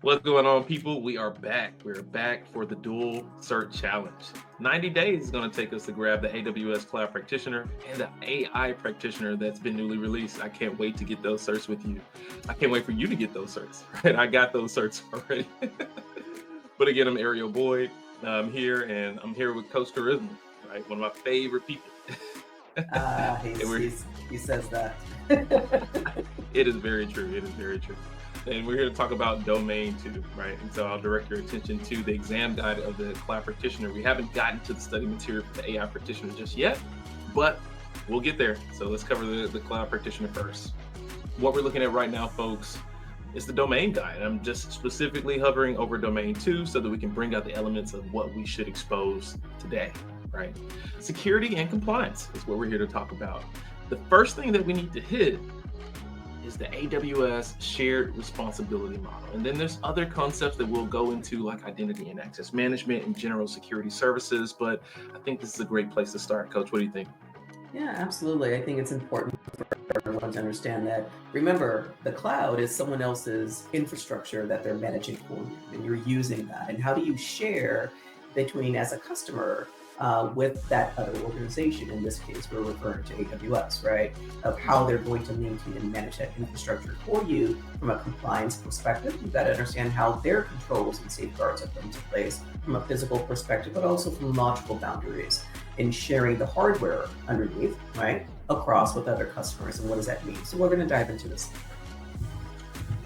What's going on, people? We are back. We're back for the dual cert challenge. 90 days is going to take us to grab the AWS Cloud Practitioner and the AI Practitioner that's been newly released. I can't wait to get those certs with you. I can't wait for you to get those certs, right? I got those certs already. But again, I'm Errio Boyd. I'm here, and I'm here with Coach Charisma, right? One of my favorite people. And He says that. It is very true. It is very true. And we're here to talk about domain 2, right? And so I'll direct your attention to the exam guide of the Cloud Practitioner. We haven't gotten to the study material for the AI Practitioner just yet, but we'll get there. So let's cover the Cloud Practitioner first. What we're looking at right now, folks, is the domain guide. I'm just specifically hovering over domain 2 so that we can bring out the elements of what we should expose today, right? Security and compliance is what we're here to talk about. The first thing that we need to hit is the AWS Shared Responsibility Model. And then there's other concepts that we'll go into, like identity and access management and general security services. But I think this is a great place to start. Coach, what do you think? Yeah, absolutely. I think it's important for everyone to understand that. Remember, the cloud is someone else's infrastructure that they're managing for you, and you're using that. And how do you share between, as a customer, with that other organization? In this case, we're referring to AWS, right? Of how they're going to maintain and manage that infrastructure for you from a compliance perspective. You've got to understand how their controls and safeguards are put into place from a physical perspective, but also from logical boundaries in sharing the hardware underneath, right, across with other customers. And what does that mean? So we're going to dive into this.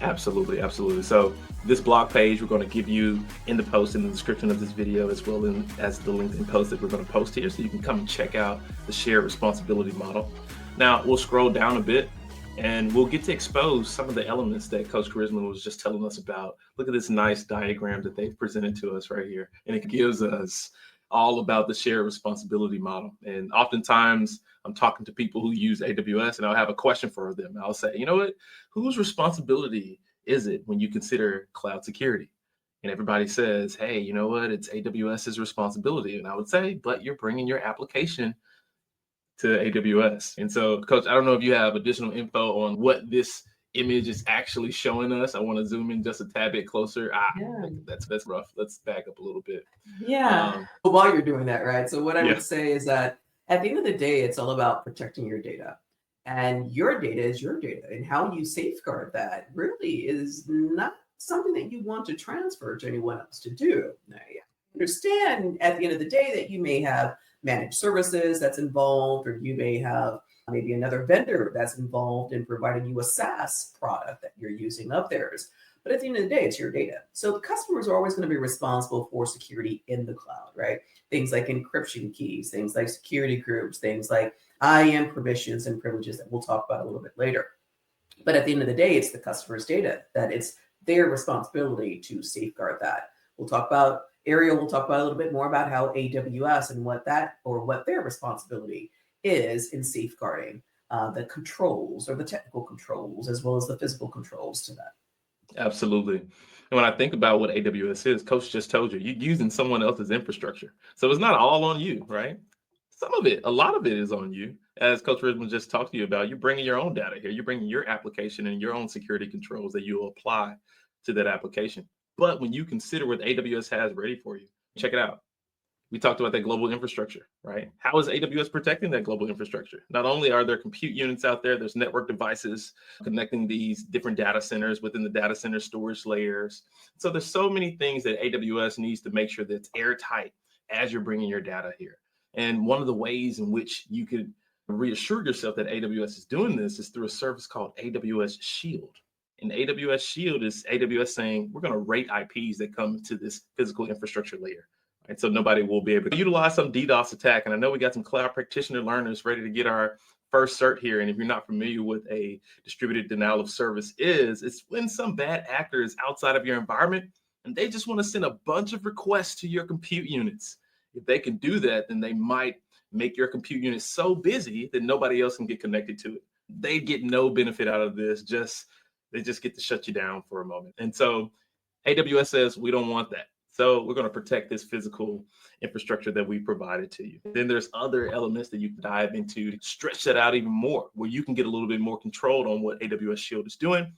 Absolutely, absolutely. So this blog page, we're going to give you in the post, in the description of this video, as well as the LinkedIn post that we're going to post here. So you can come and check out the shared responsibility model. Now we'll scroll down a bit and we'll get to expose some of the elements that Coach Charisma was just telling us about. Look at this nice diagram that they've presented to us right here. And it gives us all about the shared responsibility model. And oftentimes I'm talking to people who use AWS and I'll have a question for them. I'll say, you know what, whose responsibility is it when you consider cloud security? And everybody says, hey, you know what, it's AWS's responsibility. And I would say, but you're bringing your application to AWS. And so, Coach, I don't know if you have additional info on what this image is actually showing us. I want to zoom in just a tad bit closer. Yeah. That's rough. Let's back up a little bit. Yeah. But while you're doing that, right? So what I Yeah. would say is that at the end of the day, it's all about protecting your data. And your data is your data. And how you safeguard that really is not something that you want to transfer to anyone else to do. Now, you understand at the end of the day that you may have managed services that's involved, or you may have maybe another vendor that's involved in providing you a SaaS product that you're using of theirs. But at the end of the day, it's your data. So the customers are always going to be responsible for security in the cloud, right? Things like encryption keys, things like security groups, things like IAM permissions and privileges that we'll talk about a little bit later. But at the end of the day, it's the customer's data that it's their responsibility to safeguard that. We'll talk about Errio. We'll talk about a little bit more about how AWS and what their responsibility is in safeguarding the controls, or the technical controls, as well as the physical controls to that. Absolutely. And when I think about what AWS is, Coach just told you, you're using someone else's infrastructure. So it's not all on you, right? Some of it, a lot of it is on you. As Coach Richmond just talked to you about, you're bringing your own data here. You're bringing your application and your own security controls that you'll apply to that application. But when you consider what AWS has ready for you, check it out. We talked about that global infrastructure, right? How is AWS protecting that global infrastructure? Not only are there compute units out there, there's network devices connecting these different data centers within the data center storage layers. So there's so many things that AWS needs to make sure that it's airtight as you're bringing your data here. And one of the ways in which you could reassure yourself that AWS is doing this is through a service called AWS Shield. And AWS Shield is AWS saying, we're going to rate IPs that come to this physical infrastructure layer. Right, so nobody will be able to utilize some DDoS attack. And I know we got some cloud practitioner learners ready to get our first cert here. And if you're not familiar with a distributed denial of service it's when some bad actor is outside of your environment and they just want to send a bunch of requests to your compute units. If they can do that, then they might make your compute unit so busy that nobody else can get connected to it. They get no benefit out of this. They just get to shut you down for a moment. And so AWS says, we don't want that. So we're going to protect this physical infrastructure that we provided to you. Then there's other elements that you can dive into to stretch that out even more, where you can get a little bit more control on what AWS Shield is doing.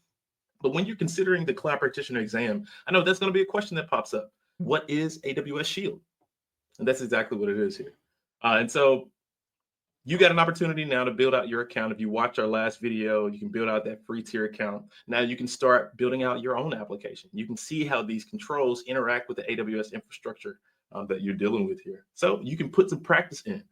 But when you're considering the Cloud Practitioner exam, I know that's going to be a question that pops up. What is AWS Shield? And that's exactly what it is here. And so you got an opportunity now to build out your account. If you watch our last video, you can build out that free tier account. Now you can start building out your own application. You can see how these controls interact with the AWS infrastructure that you're dealing with here. So you can put some practice in.